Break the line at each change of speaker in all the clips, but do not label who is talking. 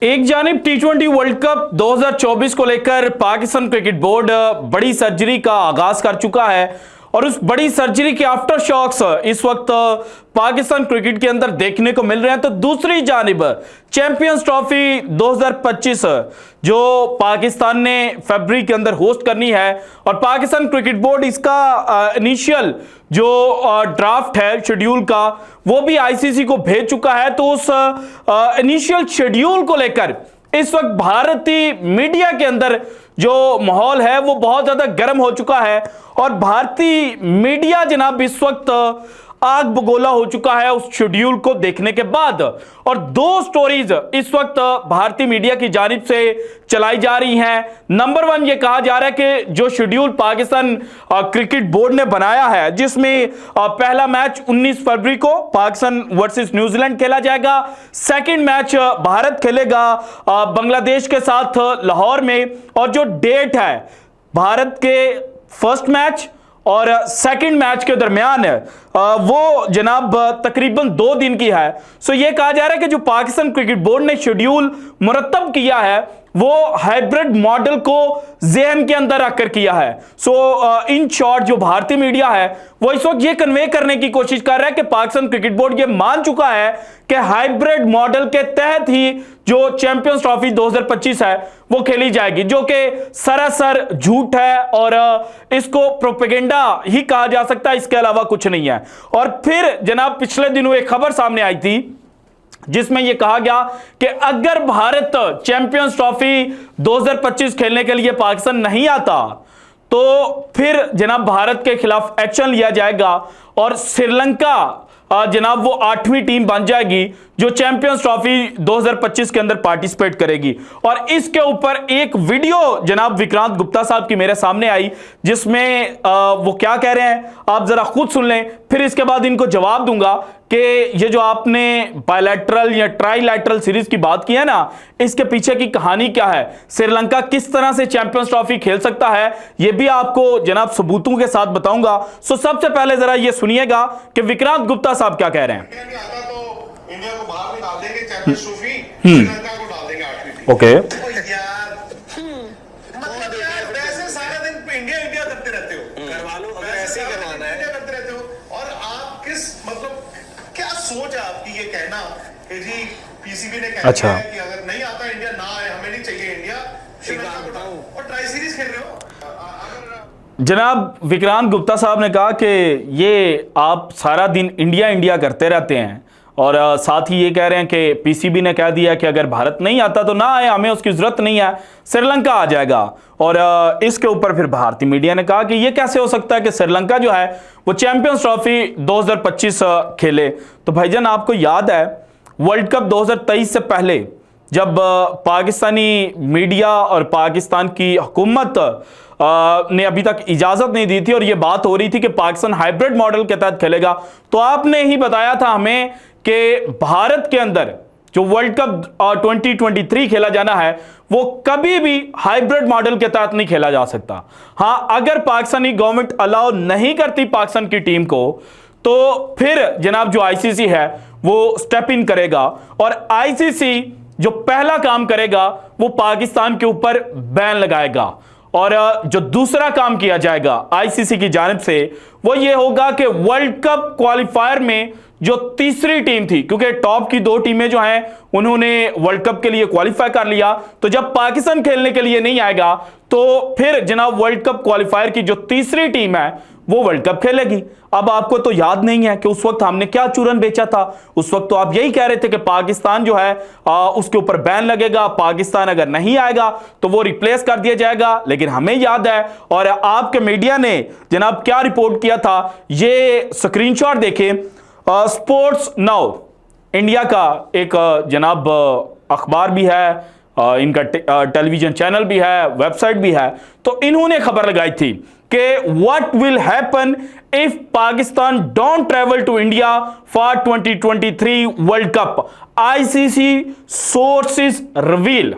एक जानिब टी20 world cup 2024 को लेकर पाकिस्तान क्रिकेट बोर्ड बड़ी सर्जरी का आगाज कर चुका है और उस बड़ी सर्जरी के आफ्टर शॉक्स इस वक्त पाकिस्तान क्रिकेट के अंदर देखने को मिल रहे हैं। तो दूसरी जानिब चैंपियंस ट्रॉफी 2025 जो पाकिस्तान ने फरवरी के अंदर होस्ट करनी है और पाकिस्तान क्रिकेट बोर्ड इसका इनिशियल जो ड्राफ्ट है शेड्यूल का वो भी आईसीसी को भेज चुका है। तो उस इनिशियल शेड्यूल को लेकर इस वक्त भारतीय मीडिया के अंदर जो माहौल है वो बहुत ज्यादा गर्म हो चुका है और भारतीय मीडिया जनाब इस वक्त आग बगोला हो चुका है उस शेड्यूल को देखने के बाद। और दो स्टोरीज इस वक्त भारतीय मीडिया की जानिब से चलाई जा रही हैं। नंबर वन ये कहा जा रहा है कि जो शेड्यूल पाकिस्तान क्रिकेट बोर्ड ने बनाया है जिसमें पहला मैच 19 फरवरी को पाकिस्तान वर्सेस न्यूजीलैंड खेला जाएगा, सेकंड मैच भारत खेलेगा बांग्लादेश के साथ लाहौर में, और जो डेट है भारत के फर्स्ट मैच और सेकंड मैच के दरमियान वो जनाब तकरीबन 2 दिन की है। सो ये कहा जा रहा है कि जो पाकिस्तान क्रिकेट बोर्ड ने शेड्यूल मुरतब किया है वो हाइब्रिड मॉडल को जहन के अंदर रखकर किया है। सो इन शॉर्ट जो भारतीय मीडिया है वो इस वक्त ये कन्वे करने की कोशिश कर रहा है कि पाकिस्तान क्रिकेट बोर्ड ये मान चुका है कि हाइब्रिड मॉडल के तहत ही जो चैंपियंस ट्रॉफी 2025 है वो खेली जाएगी, जो कि सरासर झूठ है और इसको प्रोपेगेंडा ही कहा जा सकता है, इसके अलावा कुछ नहीं है। और फिर जनाब पिछले दिनों एक खबर सामने आई थी जिसमें यह कहा गया कि अगर भारत चैंपियंस ट्रॉफी 2025 खेलने के लिए पाकिस्तान नहीं आता तो फिर जनाब भारत के खिलाफ एक्शन लिया जाएगा और श्रीलंका जनाब वो 8वीं टीम बन जाएगी जो चैंपियंस ट्रॉफी 2025 के अंदर पार्टिसिपेट करेगी। और इसके ऊपर एक वीडियो जनाब विक्रांत गुप्ता साहब की मेरे सामने आई जिसमें वो क्या कह रहे हैं आप जरा खुद सुन लें, फिर इसके बाद इनको जवाब दूंगा कि ये जो आपने बायलैटरल या ट्राइलैटरल सीरीज की बात की है ना, इसके पीछे की कहानी क्या है, श्रीलंका किस तरह से चैंपियंस ट्रॉफी खेल सकता है, ये भी आपको जनाब सबूतों के साथ बताऊंगा। सो सबसे पहले जरा ये सुनिएगा कि विक्रांत गुप्ता साहब क्या कह रहे हैं।
इंडिया को बाहर निकाल देंगे चैंपियंस ट्रॉफी, श्रीलंका को डाल देंगे 8वीं टीम।
ओके
मतलब यार वैसे सारा दिन इंडिया इंडिया करते रहते हो, करवा लो अगर ऐसे ही करवाना है, इंडिया करते रहते हो। और आप किस मतलब क्या सोच है आपकी ये कहना कि जी पीसीबी ने कहा है कि अगर नहीं आता इंडिया ना आए, हमें नहीं चाहिए इंडिया, श्रीलंका को डालो और ट्राई सीरीज खेल रहे हो।
जनाब विक्रांत गुप्ता साहब ने कहा कि ये आप सारा दिन इंडिया इंडिया करते रहते हैं और साथ ही ये कह रहे हैं कि पीसीबी ने कह दिया कि अगर भारत नहीं आता तो ना आए, हमें उसकी जरूरत नहीं है, श्रीलंका आ जाएगा। और इसके ऊपर फिर भारतीय मीडिया ने कहा कि ये कैसे हो सकता है कि श्रीलंका जो है वो चैंपियंस ट्रॉफी 2025 खेले। तो भाईजान आपको याद है वर्ल्ड कप 2023 से पहले जब पाकिस्तानी मीडिया और पाकिस्तान की हुकूमत ने अभी तक इजाजत नहीं दी थी और यह बात हो रही थी कि पाकिस्तान हाइब्रिड मॉडल के तहत खेलेगा, तो आपने ही बताया था हमें कि भारत के अंदर जो वर्ल्ड कप 2023 खेला जाना है वो कभी भी हाइब्रिड मॉडल के तहत नहीं खेला जा सकता। हां, अगर पाकिस्तानी गवर्नमेंट अलाउ नहीं करती पाकिस्तान की टीम को तो फिर जनाब जो आईसीसी है वो स्टेप इन करेगा और आईसीसी जो पहला काम करेगा वो पाकिस्तान के ऊपर बैन लगाएगा। और जो दूसरा काम किया जाएगा आईसीसी की जानिब से वो ये होगा कि वर्ल्ड कप क्वालिफायर में जो तीसरी टीम थी, क्योंकि टॉप की 2 टीमें जो हैं उन्होंने वर्ल्ड कप के लिए क्वालिफाई कर लिया, तो जब पाकिस्तान खेलने के लिए नहीं आएगा तो फिर जनाब वर्ल्ड कप क्वालिफायर की जो तीसरी टीम है वो वर्ल्ड कप खेलेगी। अब आपको तो याद नहीं है कि उस वक्त हमने क्या चूरन बेचा था। उस वक्त तो आप यही कह रहे थे कि पाकिस्तान जो है उसके ऊपर बैन लगेगा, पाकिस्तान अगर नहीं आएगा तो वो रिप्लेस कर दिया जाएगा। लेकिन हमें याद है और आपके मीडिया ने जनाब क्या रिपोर्ट किया था, ये स्क्रीनशॉट देखें। स्पोर्ट्स नाउ इंडिया का एक जनाब अखबार भी है, इनका टेलीविजन चैनल भी है, वेबसाइट भी है, तो इन्होंने खबर लगाई थी कि what will happen if Pakistan don't travel to India for 2023 world cup, ICC sources reveal.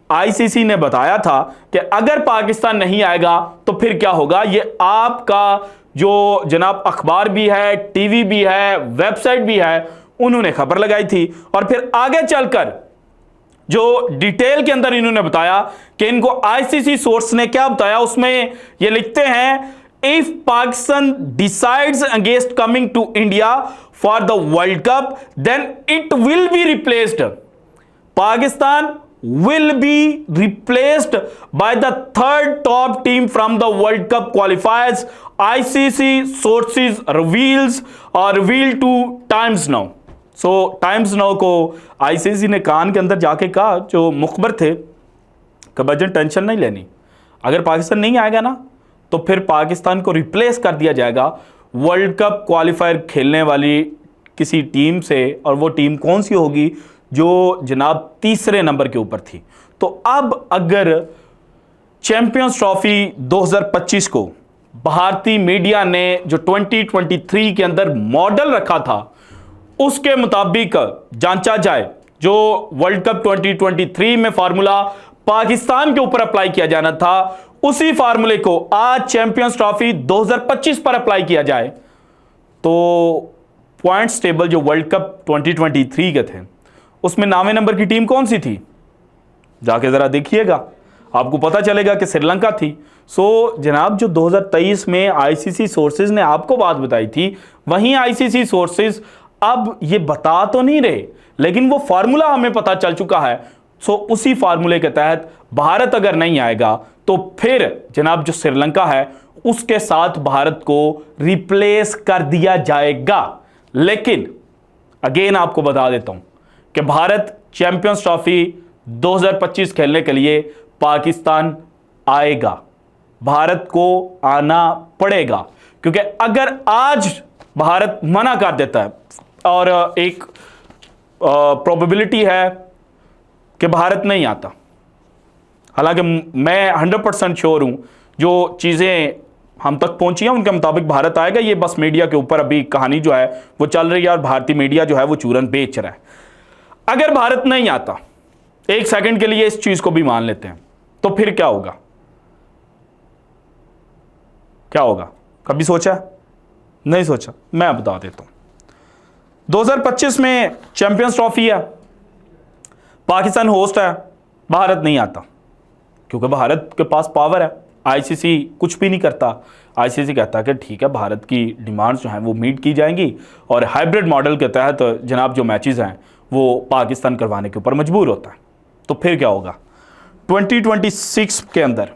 ICC ने बताया था कि अगर पाकिस्तान नहीं आएगा तो फिर क्या होगा। ये आपका जो जनाब अखबार भी है, टीवी भी है, वेबसाइट भी है, उन्होंने खबर लगाई थी। और फिर आगे चलकर जो डिटेल के अंदर इन्होंने बताया कि इनको आईसीसी सोर्स ने क्या बताया, उसमें ये लिखते हैं, if Pakistan decides against coming to India for the world cup then it will be replaced, Pakistan will be replaced by the third top team from the World Cup qualifiers, ICC sources revealed to Times Now. So Times Now को ICC ने कान के अंदर जाके कहा, जो मुखबर थे, कि भाईजान टेंशन नहीं लेनी, अगर पाकिस्तान नहीं आएगा ना तो फिर पाकिस्तान को रिप्लेस कर दिया जाएगा वर्ल्ड कप क्वालिफायर खेलने वाली किसी टीम से, और वो टीम कौन सी होगी, जो जनाब तीसरे नंबर के ऊपर थी। तो अब अगर चैंपियंस ट्रॉफी 2025 को भारतीय मीडिया ने जो 2023 के अंदर मॉडल रखा था उसके मुताबिक जांचा जाए, जो वर्ल्ड कप 2023 में फार्मूला पाकिस्तान के ऊपर अप्लाई किया जाना था, उसी फार्मूले को आज चैंपियंस ट्रॉफी 2025 पर अप्लाई किया जाए, तो पॉइंट्स टेबल जो वर्ल्ड कप 2023 के थे उसमें 9वें नंबर की टीम कौन सी थी, जाके ज़रा देखिएगा, आपको पता चलेगा कि श्रीलंका थी। सो जनाब, जो 2023 में आईसीसी सोर्सेज ने आपको बात बताई थी, वहीं आईसीसी सोर्सेज अब ये बता तो नहीं रहे, लेकिन वो फार्मूला हमें पता चल चुका है। सो उसी फार्मूले के तहत भारत अगर नहीं आएगा तो फिर जनाब जो श्रीलंका है उसके साथ भारत को रिप्लेस कर दिया जाएगा। लेकिन अगेन आपको बता देता हूं कि भारत चैंपियंस ट्रॉफी 2025 खेलने के लिए पाकिस्तान आएगा, भारत को आना पड़ेगा, क्योंकि अगर आज भारत मना कर देता है, और एक प्रोबेबिलिटी है कि भारत नहीं आता, हालांकि मैं 100% श्योर हूं जो चीज़ें हम तक पहुंची हैं उनके मुताबिक भारत आएगा, ये बस मीडिया के ऊपर अभी कहानी जो है वो चल रही है और भारतीय मीडिया जो है वो चूरन बेच रहा है। अगर भारत नहीं आता, एक सेकंड के लिए इस चीज को भी मान लेते हैं, तो फिर क्या होगा, क्या होगा, कभी सोचा? नहीं सोचा। मैं बता देता हूं, 2025 में चैंपियंस ट्रॉफी है, पाकिस्तान होस्ट है, भारत नहीं आता, क्योंकि भारत के पास पावर है, आईसीसी कुछ भी नहीं करता। आईसीसी कहता है कि ठीक है, भारत की डिमांड्स जो हैं वो मीट की जाएंगी, और हाइब्रिड मॉडल के तहत जनाब जो मैचेस हैं वो पाकिस्तान करवाने के ऊपर मजबूर होता है। तो फिर क्या होगा, 2026 के अंदर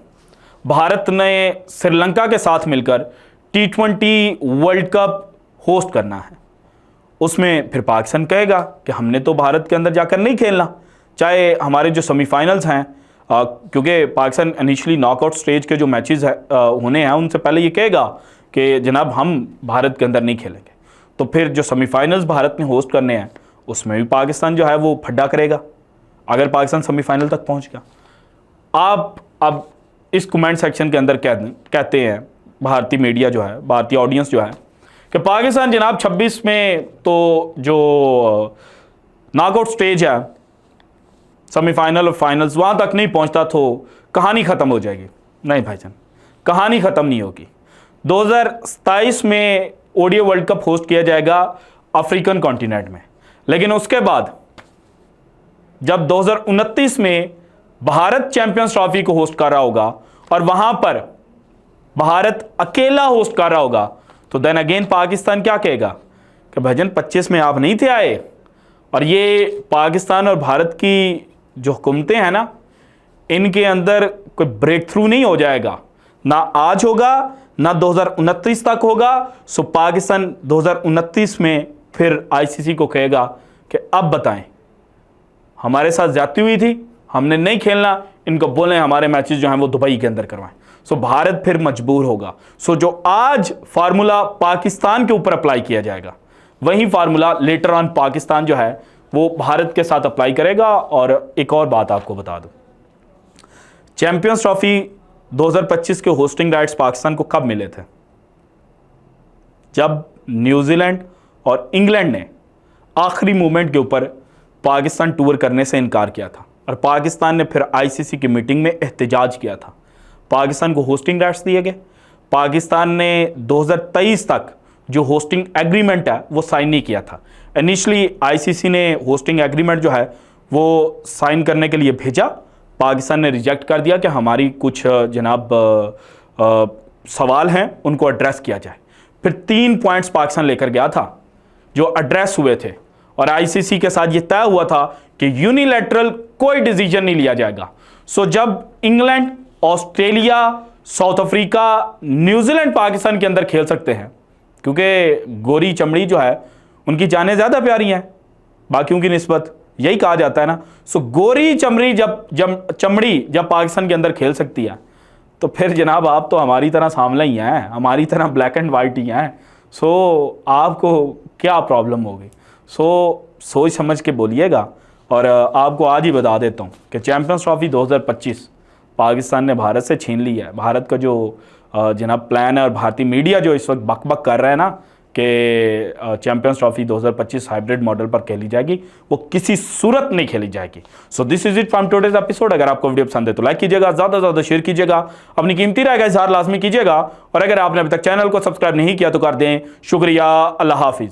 भारत ने श्रीलंका के साथ मिलकर T20 वर्ल्ड कप होस्ट करना है। उसमें फिर पाकिस्तान कहेगा कि हमने तो भारत के अंदर जाकर नहीं खेलना, चाहे हमारे जो सेमीफाइनल्स हैं, क्योंकि पाकिस्तान इनिशियली नॉकआउट स्टेज के जो मैचेस होने हैं उनसे पहले ये कहेगा कि जनाब हम भारत के अंदर नहीं खेलेंगे। तो फिर जो सेमीफाइनल्स भारत ने होस्ट करने हैं उसमें भी पाकिस्तान जो है वो फड्डा करेगा, अगर पाकिस्तान सेमीफाइनल तक पहुंच गया। आप अब इस कमेंट सेक्शन के अंदर कहते हैं भारतीय मीडिया जो है, भारतीय ऑडियंस जो है, कि पाकिस्तान जनाब 26 में तो जो नॉकआउट स्टेज है, सेमीफाइनल और फाइनल्स, वहाँ तक नहीं पहुँचता तो कहानी ख़त्म हो जाएगी। नहीं भाईजान, कहानी ख़त्म नहीं होगी। 2027 में ओडीआई वर्ल्ड कप होस्ट किया जाएगा अफ्रीकन कॉन्टिनेंट में, लेकिन उसके बाद जब 2029 में भारत चैंपियंस ट्रॉफी को होस्ट कर रहा होगा और वहां पर भारत अकेला होस्ट कर रहा होगा, तो देन अगेन पाकिस्तान क्या कहेगा कि भाईजान 25 में आप नहीं थे आए, और ये पाकिस्तान और भारत की जो हुकूमतें हैं ना, इनके अंदर कोई ब्रेक थ्रू नहीं हो जाएगा, ना आज होगा ना 2029 तक होगा। सो पाकिस्तान 2029 में फिर आईसीसी को कहेगा कि अब बताएं, हमारे साथ ज्यादती हुई थी, हमने नहीं खेलना, इनको बोलें हमारे मैचेस जो हैं वो दुबई के अंदर करवाएं। सो भारत फिर मजबूर होगा। सो जो आज फार्मूला पाकिस्तान के ऊपर अप्लाई किया जाएगा, वही फार्मूला लेटर ऑन पाकिस्तान जो है वो भारत के साथ अप्लाई करेगा। और एक और बात आपको बता दूं, चैंपियंस ट्रॉफी 2025 के होस्टिंग राइट्स पाकिस्तान को कब मिले थे? जब न्यूजीलैंड और इंग्लैंड ने आखिरी मोमेंट के ऊपर पाकिस्तान टूर करने से इनकार किया था, और पाकिस्तान ने फिर आईसीसी की मीटिंग में एहतजाज किया था। पाकिस्तान को होस्टिंग राइट्स दिए गए। पाकिस्तान ने 2023 तक जो होस्टिंग एग्रीमेंट है वो साइन नहीं किया था। इनिशियली आईसीसी ने होस्टिंग एग्रीमेंट जो है वो साइन करने के लिए भेजा, पाकिस्तान ने रिजेक्ट कर दिया कि हमारी कुछ जनाब सवाल हैं उनको एड्रेस किया जाए। फिर 3 पॉइंट्स पाकिस्तान लेकर गया था जो एड्रेस हुए थे, और आईसीसी के साथ ये तय हुआ था कि यूनिलैटरल कोई डिसीजन नहीं लिया जाएगा। सो जब England, Australia, south Africa, New Zealand Pakistan के अंदर खेल सकते हैं, क्योंकि गोरी चमड़ी जो है उनकी जानें ज़्यादा प्यारी हैं बाकियों की निस्बत, यही कहा जाता है ना। सो गोरी चमड़ी जब पाकिस्तान के अंदर खेल सकती है, तो फिर जनाब आप तो हमारी तरह सामला ही हैं, हमारी तरह ब्लैक एंड वाइट ही हैं। सो आपको क्या प्रॉब्लम होगी? सो सोच समझ के बोलिएगा। और आपको आज ही बता देता हूँ कि चैम्पियंस ट्रॉफी 2025 पाकिस्तान ने भारत से छीन ली है। भारत का जो जनाब प्लान है, और भारतीय मीडिया जो इस वक्त बक कर रहा है ना कि चैम्पियंस ट्रॉफी 2025 हाइब्रिड मॉडल पर खेली जाएगी, वो किसी सूरत नहीं खेली जाएगी। So this is it from today's episode. अगर आपको वीडियो पसंद है तो लाइक कीजिएगा, ज़्यादा से ज़्यादा शेयर कीजिएगा, अपनी कीमती राय का इजहार लाजमी कीजिएगा, और अगर आपने अभी तक चैनल को सब्सक्राइब नहीं किया तो कर दें। शुक्रिया, अल्लाह हाफिज़।